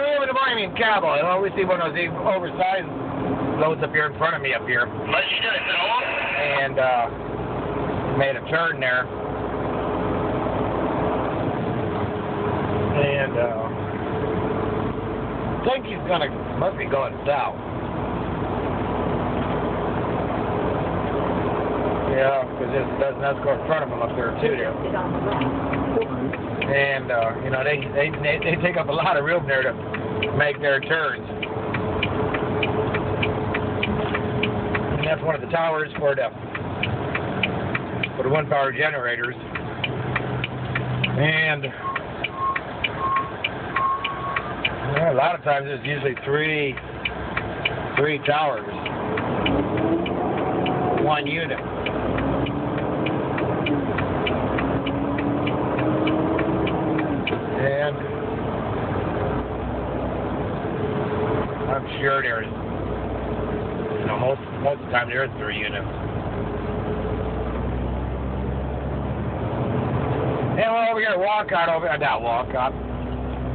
early in the morning in Cabo. I always see one of those oversized loads up here in front of me up here. What you doing, and made a turn there. And I think he's must be going south. Yeah, because this doesn't go in front of him up there too. There. And you know, they take up a lot of room there to make their turns. And that's one of the towers for the wind power generators. And a lot of times it's usually three towers, one unit. And I'm sure there's, you know, most of the time there's 3 units. And we're over here at Walcott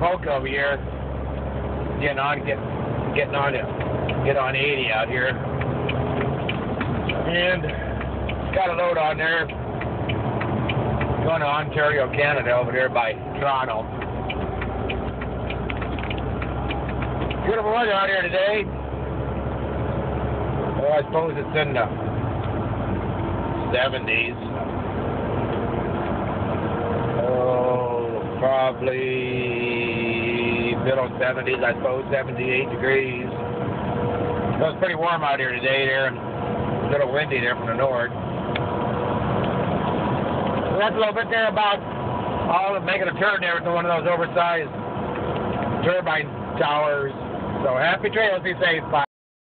Boca over here, get on 80 out here. And got a load on there going to Ontario, Canada, over there by Toronto. Beautiful weather out here today. Well, I suppose it's in the 70s. Oh, probably middle 70s, I suppose, 78 degrees. So it's pretty warm out here today there, and a little windy there from the north. So that's a little bit there about all of making a turn there with one of those oversized turbine towers. So happy trails, be safe, bye.